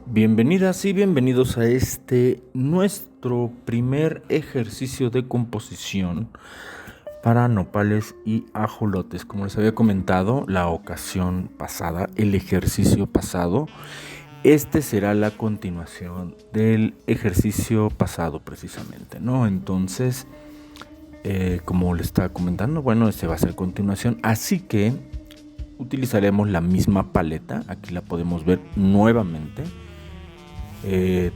Bienvenidas y bienvenidos a nuestro primer ejercicio de composición para nopales y ajolotes. Como les había comentado la ocasión pasada, el ejercicio pasado, este será la continuación del ejercicio pasado precisamente, ¿no? Entonces, como les estaba comentando, bueno, este va a ser continuación, así que utilizaremos la misma paleta. Aquí la podemos ver nuevamente.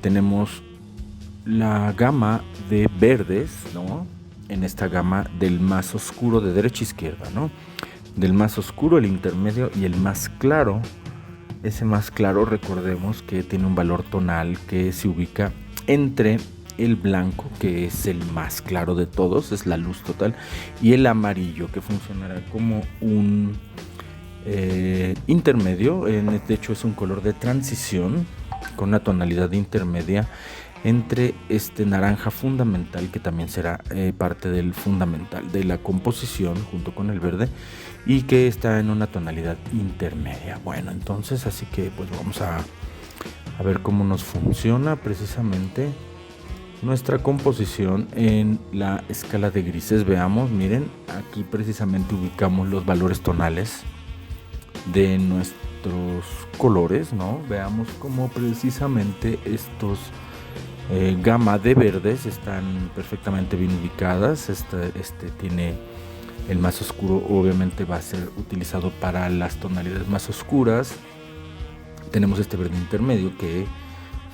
Tenemos la gama de verdes, ¿no? En esta gama del más oscuro de derecha a izquierda, ¿no? Del más oscuro, el intermedio y el más claro. Ese más claro, recordemos que tiene un valor tonal que se ubica entre el blanco, que es el más claro de todos, es la luz total, y el amarillo, que funcionará como un intermedio. De hecho, es un color de transición con una tonalidad intermedia entre este naranja fundamental, que también será parte del fundamental de la composición junto con el verde, y que está en una tonalidad intermedia. Bueno, entonces así que pues vamos a ver cómo nos funciona precisamente nuestra composición en la escala de grises. Veamos, miren, aquí precisamente ubicamos los valores tonales de nuestros colores, ¿no? Veamos cómo precisamente estos gama de verdes están perfectamente bien ubicadas. Este tiene el más oscuro, obviamente va a ser utilizado para las tonalidades más oscuras. Tenemos este verde intermedio que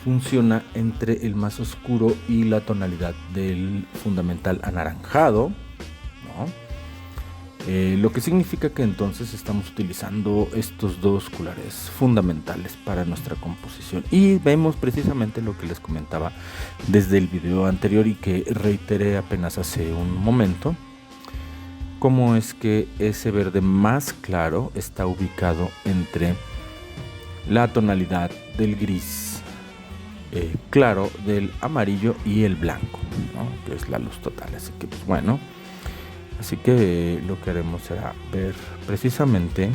funciona entre el más oscuro y la tonalidad del fundamental anaranjado, ¿no? Lo que significa que entonces estamos utilizando estos dos colores fundamentales para nuestra composición, y vemos precisamente lo que les comentaba desde el video anterior y que reiteré apenas hace un momento, cómo es que ese verde más claro está ubicado entre la tonalidad del gris claro, del amarillo y el blanco, ¿no? Que es la luz total. Así que pues bueno, así que lo que haremos será ver precisamente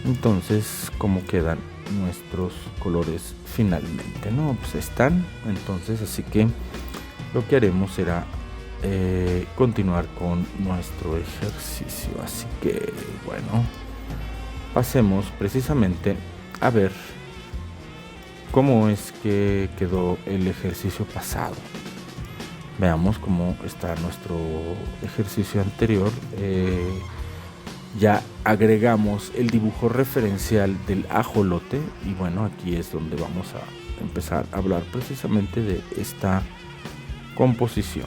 entonces cómo quedan nuestros colores finalmente, ¿no? Pues están, entonces, así que lo que haremos será continuar con nuestro ejercicio. Así que bueno, pasemos precisamente a ver cómo es que quedó el ejercicio pasado. Veamos cómo está nuestro ejercicio anterior. Ya agregamos el dibujo referencial del ajolote, y bueno, aquí es donde vamos a empezar a hablar precisamente de esta composición.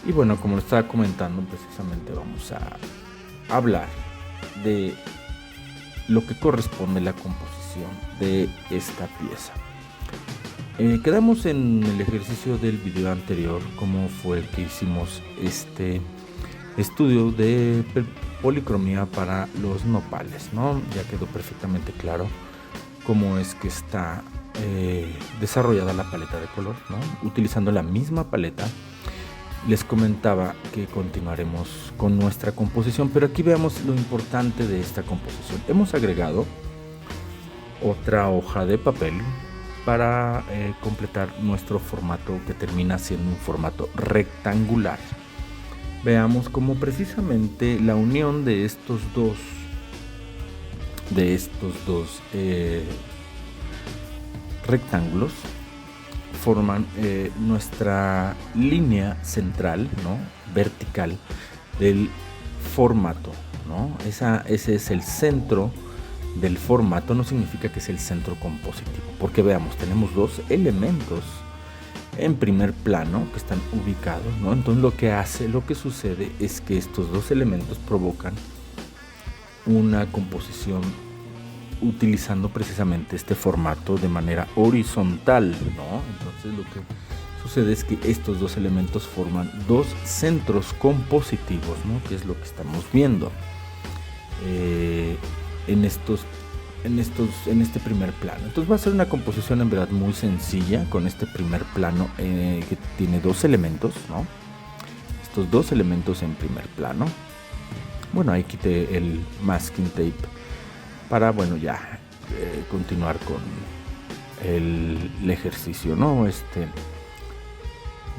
Y bueno, como lo estaba comentando, precisamente vamos a hablar de lo que corresponde a la composición de esta pieza. Quedamos en el ejercicio del video anterior, cómo fue que hicimos este estudio de policromía para los nopales, ¿no? Ya quedó perfectamente claro cómo es que está desarrollada la paleta de color, ¿no? Utilizando la misma paleta, les comentaba que continuaremos con nuestra composición, pero aquí veamos lo importante de esta composición. Hemos agregado otra hoja de papel para completar nuestro formato, que termina siendo un formato rectangular. Veamos cómo precisamente la unión de estos dos rectángulos forman nuestra línea central, ¿no? Vertical del formato, ¿no? Ese es el centro del formato. No significa que es el centro compositivo, porque veamos, tenemos dos elementos en primer plano que están ubicados, ¿no? Entonces lo que sucede es que estos dos elementos provocan una composición utilizando precisamente este formato de manera horizontal, ¿no? Entonces lo que sucede es que estos dos elementos forman dos centros compositivos, ¿no? Que es lo que estamos viendo en estos en este primer plano. Entonces va a ser una composición en verdad muy sencilla con este primer plano que tiene dos elementos, ¿no? Estos dos elementos en primer plano. Bueno, ahí quité el masking tape para, bueno, ya continuar con el ejercicio, ¿no?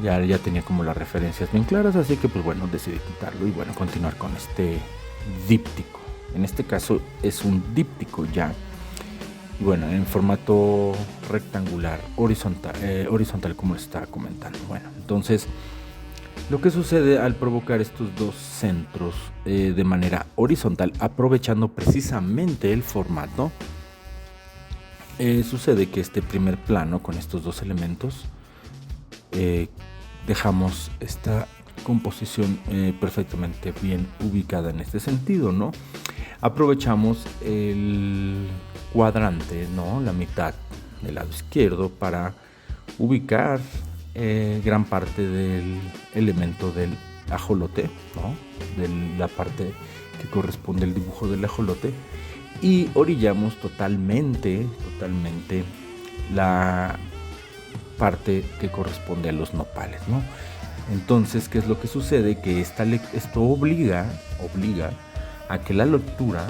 Ya tenía como las referencias bien claras, así que pues bueno, decidí quitarlo y bueno, continuar con este díptico. En este caso es un díptico ya, y bueno, en formato rectangular, horizontal como les estaba comentando. Bueno, entonces lo que sucede al provocar estos dos centros de manera horizontal, aprovechando precisamente el formato, sucede que este primer plano con estos dos elementos dejamos esta composición perfectamente bien ubicada en este sentido, ¿no? Aprovechamos el cuadrante, ¿no? La mitad del lado izquierdo para ubicar gran parte del elemento del ajolote, ¿no? De la parte que corresponde al dibujo del ajolote, y orillamos totalmente la parte que corresponde a los nopales, ¿no? Entonces, ¿qué es lo que sucede? Que esto obliga a que la lectura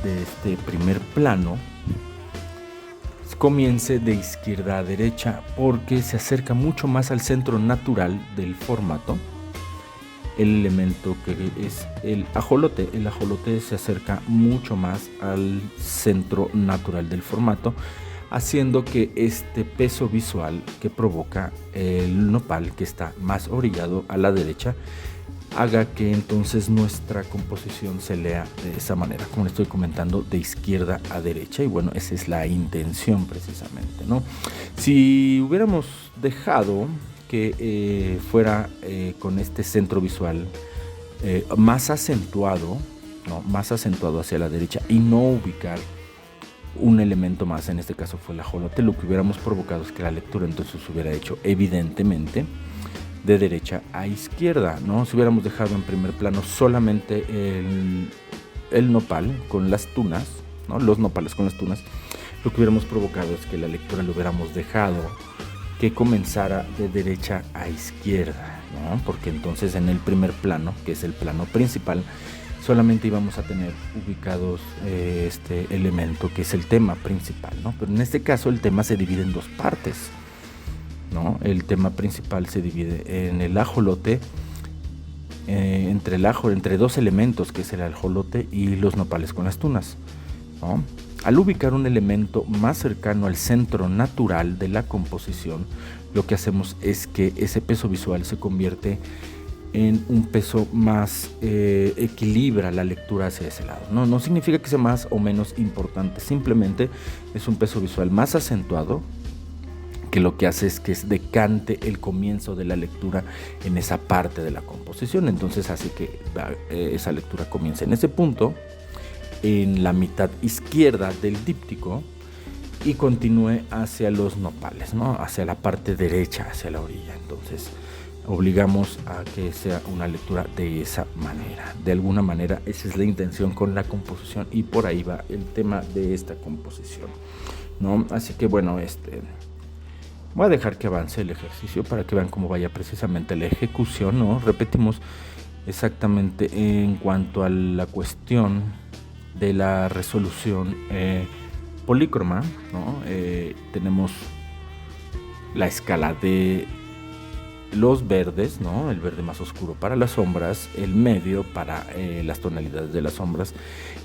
de este primer plano comience de izquierda a derecha, porque se acerca mucho más al centro natural del formato. El elemento que es el ajolote se acerca mucho más al centro natural del formato, haciendo que este peso visual que provoca el nopal, que está más orillado a la derecha, haga que entonces nuestra composición se lea de esa manera, como les estoy comentando, de izquierda a derecha. Y bueno, esa es la intención precisamente, ¿no? Si hubiéramos dejado que fuera con este centro visual más acentuado, ¿no? Más acentuado hacia la derecha, y no ubicar un elemento más, en este caso fue el ajolote, lo que hubiéramos provocado es que la lectura entonces hubiera hecho evidentemente de derecha a izquierda, ¿no? Si hubiéramos dejado en primer plano solamente el nopal con las tunas, ¿no? Los nopales con las tunas, lo que hubiéramos provocado es que la lectura lo hubiéramos dejado que comenzara de derecha a izquierda, ¿no? Porque entonces en el primer plano, que es el plano principal, solamente íbamos a tener ubicados este elemento que es el tema principal, ¿no? Pero en este caso el tema se divide en dos partes, ¿no? El tema principal se divide en el ajolote, entre dos elementos, que es el ajolote y los nopales con las tunas, ¿no? Al ubicar un elemento más cercano al centro natural de la composición, lo que hacemos es que ese peso visual se convierte en un peso más, equilibra la lectura hacia ese lado, ¿no? No significa que sea más o menos importante, simplemente es un peso visual más acentuado, que lo que hace es que decante el comienzo de la lectura en esa parte de la composición. Entonces hace que esa lectura comience en ese punto, en la mitad izquierda del díptico, y continúe hacia los nopales, ¿no? Hacia la parte derecha, hacia la orilla. Entonces obligamos a que sea una lectura de esa manera. De alguna manera esa es la intención con la composición, y por ahí va el tema de esta composición, ¿no? Así que bueno, voy a dejar que avance el ejercicio para que vean cómo vaya precisamente la ejecución, ¿no? Repetimos exactamente en cuanto a la cuestión de la resolución polícroma, ¿no? Tenemos la escala de los verdes, ¿no? El verde más oscuro para las sombras, el medio para las tonalidades de las sombras,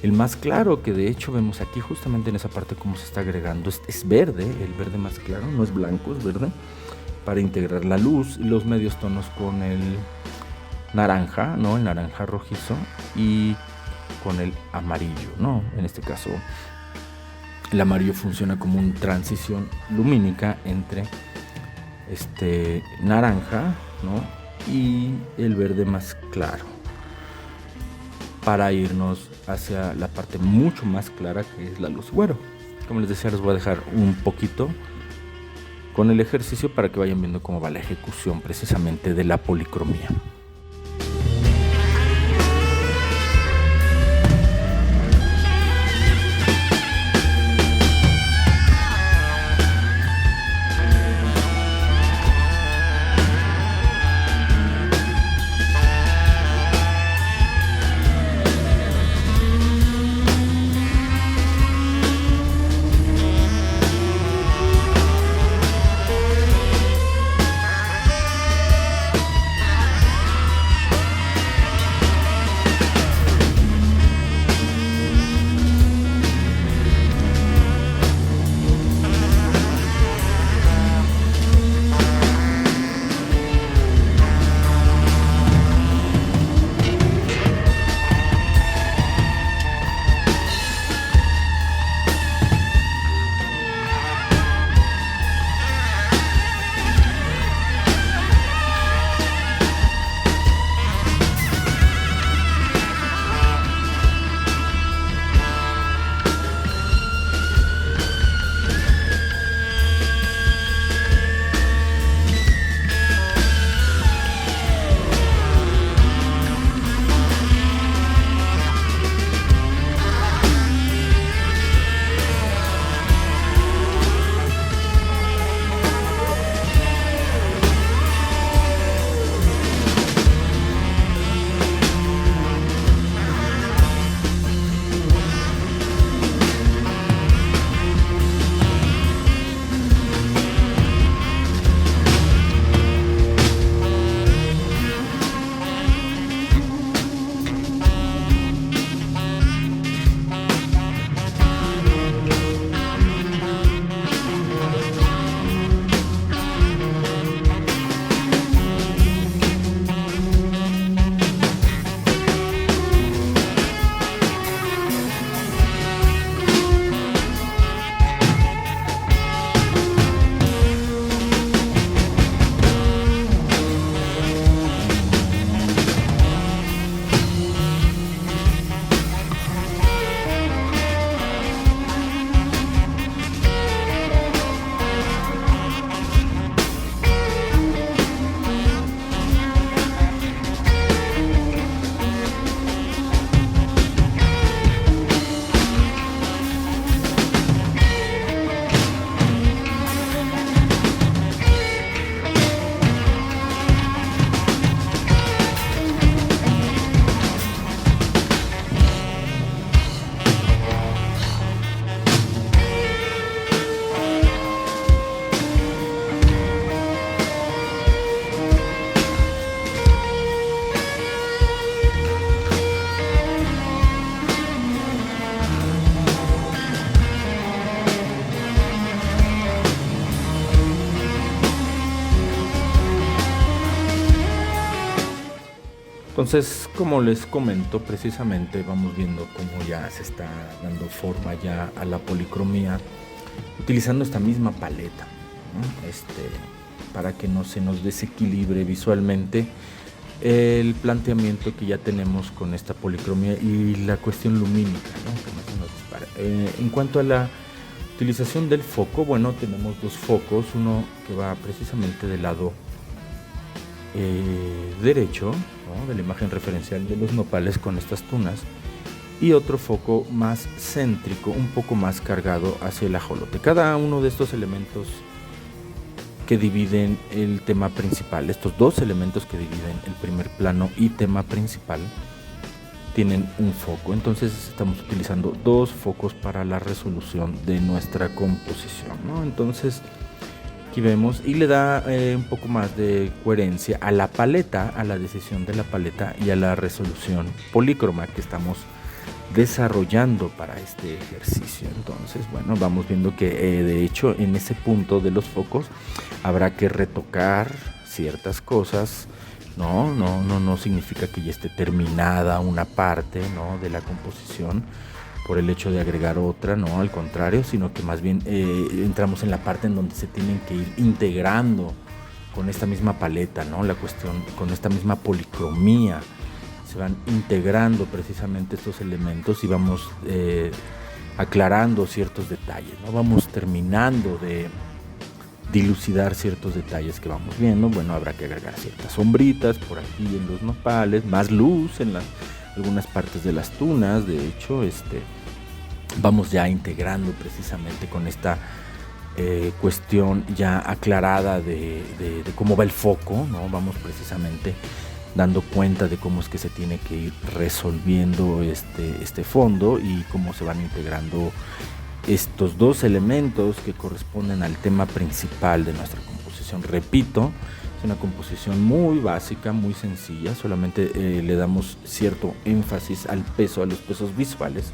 el más claro, que de hecho vemos aquí justamente en esa parte cómo se está agregando, es verde, el verde más claro, no es blanco, es verde, para integrar la luz, y los medios tonos con el naranja, ¿no? El naranja rojizo, y con el amarillo, ¿no? En este caso el amarillo funciona como una transición lumínica entre naranja, ¿no? Y el verde más claro, para irnos hacia la parte mucho más clara, que es la luz. Bueno, como les decía, les voy a dejar un poquito con el ejercicio para que vayan viendo cómo va la ejecución precisamente de la policromía. Entonces, como les comento, precisamente vamos viendo cómo ya se está dando forma ya a la policromía utilizando esta misma paleta, ¿no? Para que no se nos desequilibre visualmente el planteamiento que ya tenemos con esta policromía y la cuestión lumínica, ¿no? Que no se nos dispare. En cuanto a la utilización del foco, bueno, tenemos dos focos, uno que va precisamente del lado derecho, ¿no?, de la imagen referencial de los nopales con estas tunas, y otro foco más céntrico, un poco más cargado hacia el ajolote. Cada uno de estos elementos que dividen el tema principal, estos dos elementos que dividen el primer plano y tema principal, tienen un foco. Entonces estamos utilizando dos focos para la resolución de nuestra composición, ¿no? Entonces aquí vemos, y le da un poco más de coherencia a la paleta, a la decisión de la paleta y a la resolución polícroma que estamos desarrollando para este ejercicio. Entonces, bueno, vamos viendo que de hecho en ese punto de los focos habrá que retocar ciertas cosas. No significa que ya esté terminada una parte, ¿no?, de la composición por el hecho de agregar otra, no, al contrario, sino que más bien entramos en la parte en donde se tienen que ir integrando con esta misma paleta, ¿no?, la cuestión con esta misma policromía. Se van integrando precisamente estos elementos y vamos aclarando ciertos detalles, ¿no? Vamos terminando de dilucidar ciertos detalles que vamos viendo. Bueno, habrá que agregar ciertas sombritas por aquí en los nopales, más luz en algunas partes de las tunas. De hecho, vamos ya integrando precisamente con esta cuestión ya aclarada de cómo va el foco, ¿no? Vamos precisamente dando cuenta de cómo es que se tiene que ir resolviendo este fondo y cómo se van integrando estos dos elementos que corresponden al tema principal de nuestra composición. Repito, es una composición muy básica, muy sencilla, solamente le damos cierto énfasis al peso, a los pesos visuales,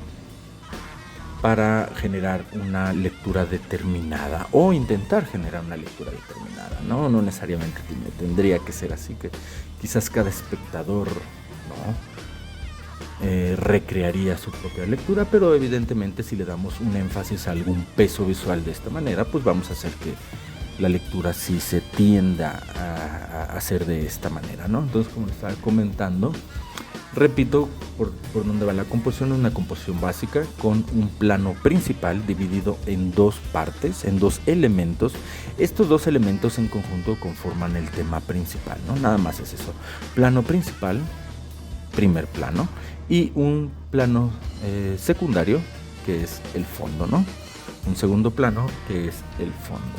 para generar una lectura determinada o intentar generar una lectura determinada, no necesariamente tendría que ser así, que quizás cada espectador, ¿no?, recrearía su propia lectura, pero evidentemente si le damos un énfasis a algún peso visual de esta manera, pues vamos a hacer que la lectura sí se tienda a hacer de esta manera, ¿no? Entonces, como les estaba comentando, repito, por donde va la composición, una composición básica con un plano principal dividido en dos partes, en dos elementos. Estos dos elementos en conjunto conforman el tema principal, ¿no? Nada más es eso. Plano principal, primer plano, y un plano secundario, que es el fondo, ¿no? Un segundo plano, que es el fondo,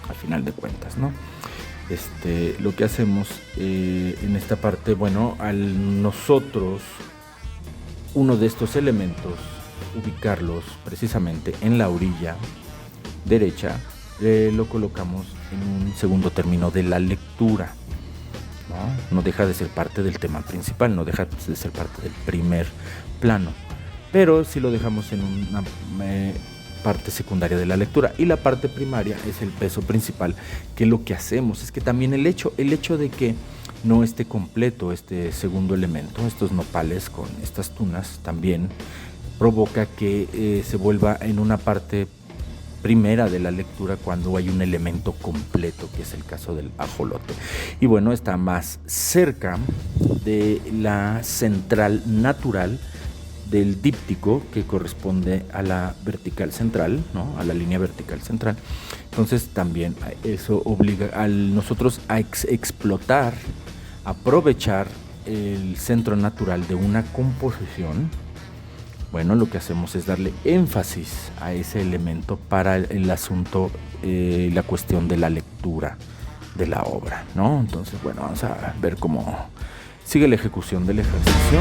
al final de cuentas, ¿no? Lo que hacemos en esta parte, bueno, al nosotros uno de estos elementos ubicarlos precisamente en la orilla derecha, lo colocamos en un segundo término de la lectura, ¿no? No deja de ser parte del tema principal, no deja de ser parte del primer plano, pero si lo dejamos en una parte secundaria de la lectura, y la parte primaria es el peso principal, que lo que hacemos es que también el hecho de que no esté completo este segundo elemento, estos nopales con estas tunas, también provoca que se vuelva en una parte primera de la lectura cuando hay un elemento completo, que es el caso del ajolote. Y bueno, está más cerca de la central natural del díptico, que corresponde a la vertical central, ¿no?, a la línea vertical central. Entonces también eso obliga a nosotros a explotar, aprovechar el centro natural de una composición. Bueno, lo que hacemos es darle énfasis a ese elemento para el asunto, la cuestión de la lectura de la obra, ¿no? Entonces, bueno, vamos a ver cómo sigue la ejecución del ejercicio.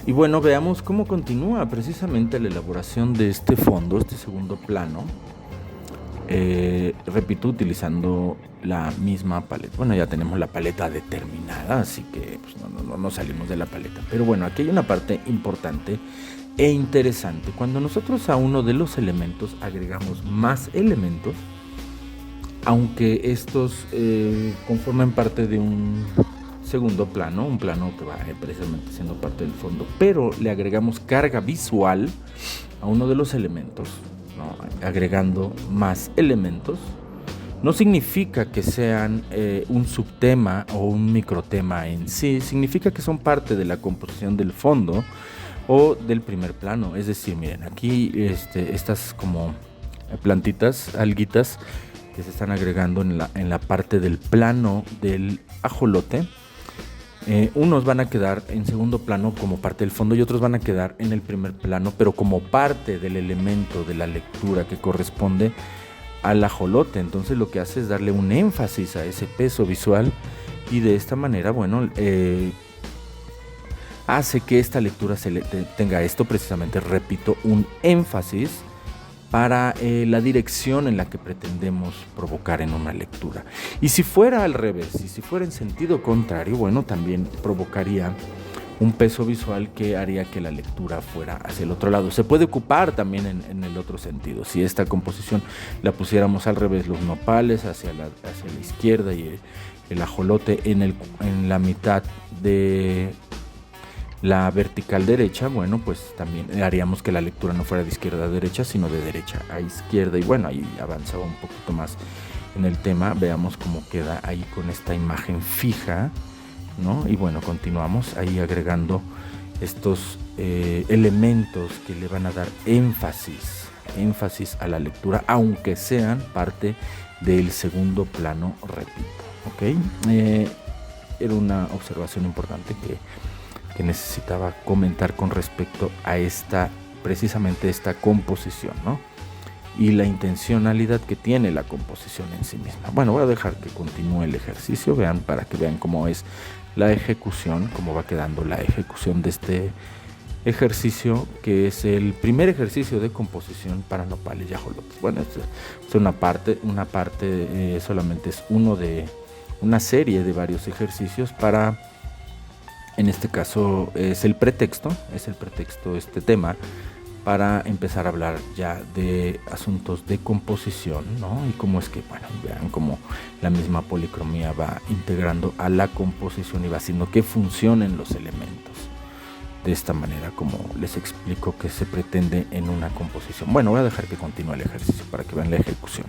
Y bueno, veamos cómo continúa precisamente la elaboración de este fondo, este segundo plano. Repito, utilizando la misma paleta. Bueno, ya tenemos la paleta determinada, así que pues, no salimos de la paleta. Pero bueno, aquí hay una parte importante e interesante. Cuando nosotros a uno de los elementos agregamos más elementos, aunque estos conformen parte de un segundo plano, un plano que va precisamente siendo parte del fondo, pero le agregamos carga visual a uno de los elementos, ¿no? Agregando más elementos, no significa que sean un subtema o un microtema en sí, significa que son parte de la composición del fondo o del primer plano. Es decir, miren, aquí estas como plantitas, alguitas que se están agregando en la parte del plano del ajolote. Unos van a quedar en segundo plano como parte del fondo y otros van a quedar en el primer plano, pero como parte del elemento de la lectura que corresponde al ajolote. Entonces lo que hace es darle un énfasis a ese peso visual y de esta manera, bueno, hace que esta lectura tenga esto precisamente, repito, un énfasis para la dirección en la que pretendemos provocar en una lectura. Y si fuera al revés, y si fuera en sentido contrario, bueno, también provocaría un peso visual que haría que la lectura fuera hacia el otro lado. Se puede ocupar también en el otro sentido. Si esta composición la pusiéramos al revés, los nopales hacia la izquierda y el ajolote en la mitad de la vertical derecha, bueno, pues también haríamos que la lectura no fuera de izquierda a derecha, sino de derecha a izquierda. Y bueno, ahí avanzaba un poquito más en el tema. Veamos cómo queda ahí con esta imagen fija, ¿no? Y bueno, continuamos ahí agregando estos elementos que le van a dar énfasis a la lectura, aunque sean parte del segundo plano, repito, ¿ok? Era una observación importante que necesitaba comentar con respecto a precisamente esta composición, ¿no? Y la intencionalidad que tiene la composición en sí misma. Bueno, voy a dejar que continúe el ejercicio, para que vean cómo es la ejecución, cómo va quedando la ejecución de este ejercicio, que es el primer ejercicio de composición para nopales y ajolotes. Bueno, es una parte solamente es uno de una serie de varios ejercicios para, en este caso es el pretexto este tema para empezar a hablar ya de asuntos de composición, ¿no? Y cómo es que, bueno, vean cómo la misma policromía va integrando a la composición y va haciendo que funcionen los elementos de esta manera, como les explico que se pretende en una composición. Bueno, voy a dejar que continúe el ejercicio para que vean la ejecución.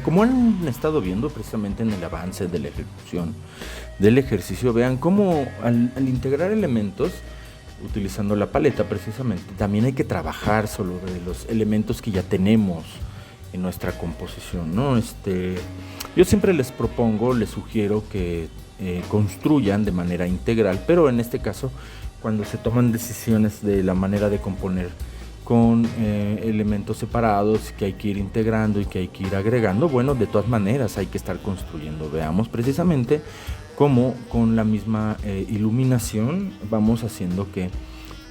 Como han estado viendo precisamente en el avance de la ejecución del ejercicio, vean cómo al integrar elementos utilizando la paleta precisamente, también hay que trabajar sobre los elementos que ya tenemos en nuestra composición, ¿no? Yo siempre les sugiero que construyan de manera integral, pero en este caso, cuando se toman decisiones de la manera de componer con elementos separados que hay que ir integrando y que hay que ir agregando, bueno, de todas maneras hay que estar construyendo. Veamos precisamente cómo con la misma iluminación vamos haciendo que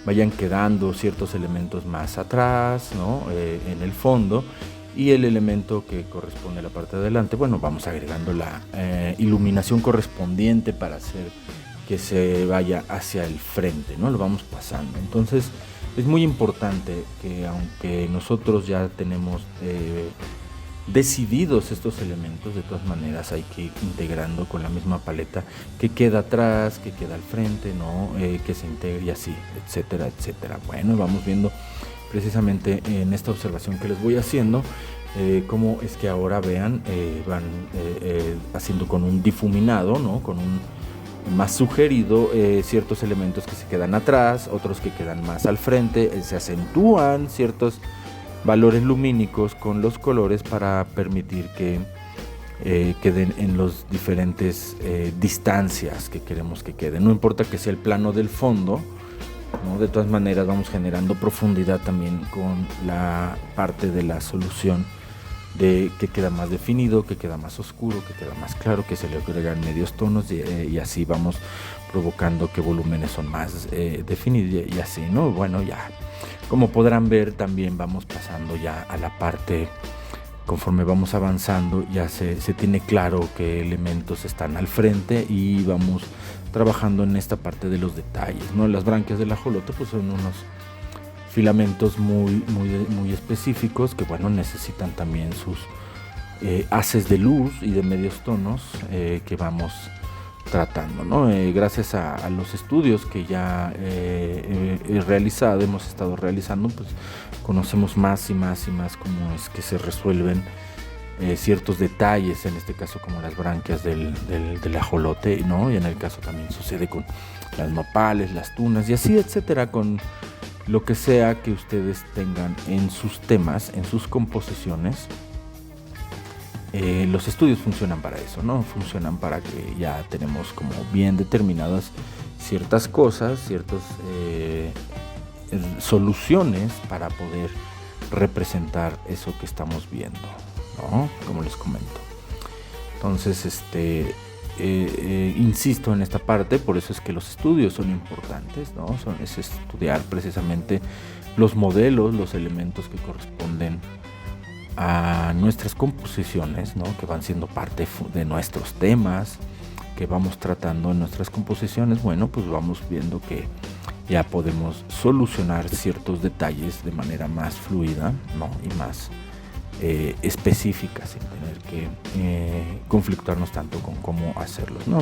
vayan quedando ciertos elementos más atrás, ¿no? En el fondo, y el elemento que corresponde a la parte de adelante, bueno, vamos agregando la iluminación correspondiente para hacer que se vaya hacia el frente, ¿no? Lo vamos pasando. Entonces es muy importante que, aunque nosotros ya tenemos decididos estos elementos, de todas maneras hay que ir integrando con la misma paleta que queda atrás, que queda al frente, ¿no? Que se integre y así, etcétera, etcétera. Bueno, vamos viendo precisamente en esta observación que les voy haciendo cómo es que ahora vean, van haciendo con un difuminado, ¿no? Con un más sugerido, ciertos elementos que se quedan atrás, otros que quedan más al frente, se acentúan ciertos valores lumínicos con los colores para permitir que queden en las diferentes distancias que queremos que queden. No importa que sea el plano del fondo, ¿no? De todas maneras vamos generando profundidad también con la parte de la solución, de que queda más definido, que queda más oscuro, que queda más claro, que se le agregan medios tonos y así vamos provocando que volúmenes son más definidos y así, ¿no? Bueno, ya como podrán ver, también vamos pasando ya a la parte, conforme vamos avanzando ya se tiene claro qué elementos están al frente y vamos trabajando en esta parte de los detalles, ¿no? Las branquias del ajolote pues son unos filamentos muy específicos que, bueno, necesitan también sus haces de luz y de medios tonos que vamos tratando, ¿no? Gracias a los estudios que ya hemos estado realizando, pues conocemos más y más cómo es que se resuelven ciertos detalles, en este caso como las branquias del ajolote, ¿no? Y en el caso también sucede con las nopales, las tunas y así, etcétera, con lo que sea que ustedes tengan en sus temas, en sus composiciones. Los estudios funcionan para eso, ¿no? Funcionan para que ya tenemos como bien determinadas ciertas cosas, ciertas soluciones para poder representar eso que estamos viendo, ¿no? Como les comento. Entonces, insisto en esta parte, por eso es que los estudios son importantes, ¿no? Es estudiar precisamente los modelos, los elementos que corresponden a nuestras composiciones, ¿no? Que van siendo parte de nuestros temas que vamos tratando en nuestras composiciones. Bueno, pues vamos viendo que ya podemos solucionar ciertos detalles de manera más fluida, ¿no? Y más específica, sin tener que conflictuarnos tanto con cómo hacerlos, ¿no?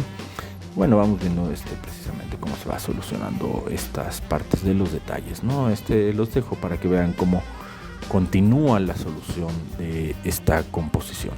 Bueno, vamos viendo precisamente cómo se va solucionando estas partes de los detalles, ¿no? Los dejo para que vean cómo continúa la solución de esta composición.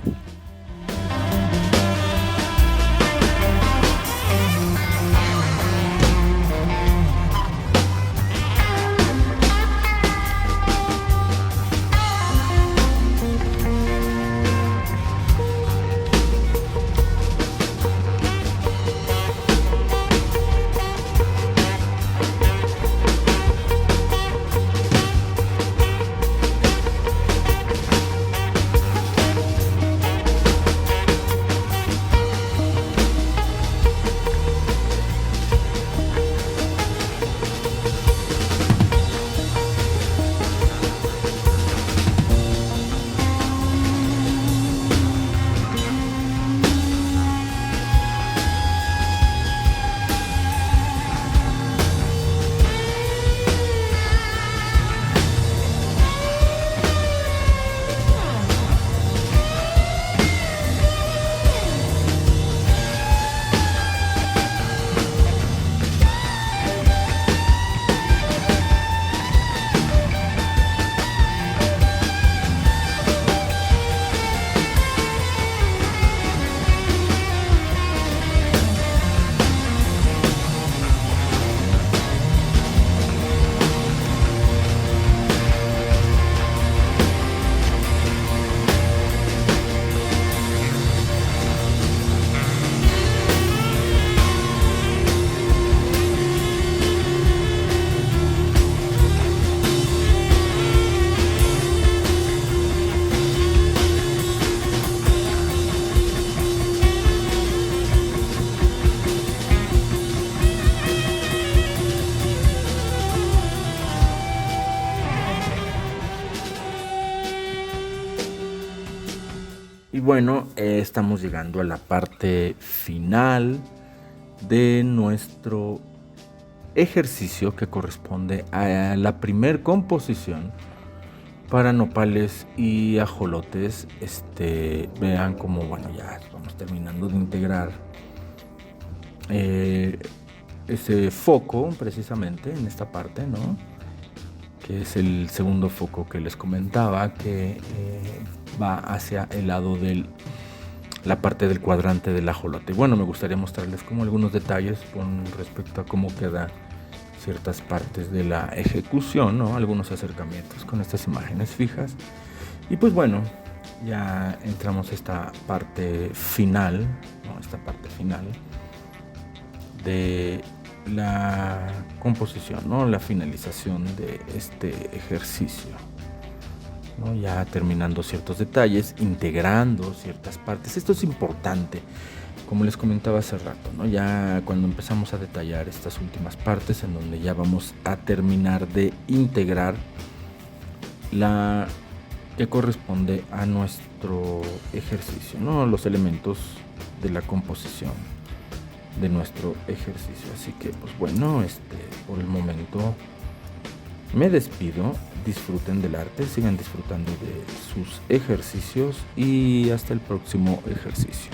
Y bueno, estamos llegando a la parte final de nuestro ejercicio que corresponde a la primer composición para nopales y ajolotes. Vean como, bueno, ya vamos terminando de integrar ese foco precisamente en esta parte, ¿no? Que es el segundo foco que les comentaba, que va hacia el lado de la parte del cuadrante del ajolote. Bueno, me gustaría mostrarles como algunos detalles con respecto a cómo queda ciertas partes de la ejecución, ¿no? Algunos acercamientos con estas imágenes fijas. Y pues bueno, ya entramos a esta parte final, ¿no? Esta parte final de la composición, ¿no? La finalización de este ejercicio, ¿no? Ya terminando ciertos detalles, integrando ciertas partes. Esto es importante, como les comentaba hace rato, ¿no? Ya cuando empezamos a detallar estas últimas partes, en donde ya vamos a terminar de integrar la que corresponde a nuestro ejercicio, ¿no? Los elementos de la composición de nuestro ejercicio. Así que pues bueno, por el momento me despido. Disfruten del arte, sigan disfrutando de sus ejercicios y hasta el próximo ejercicio.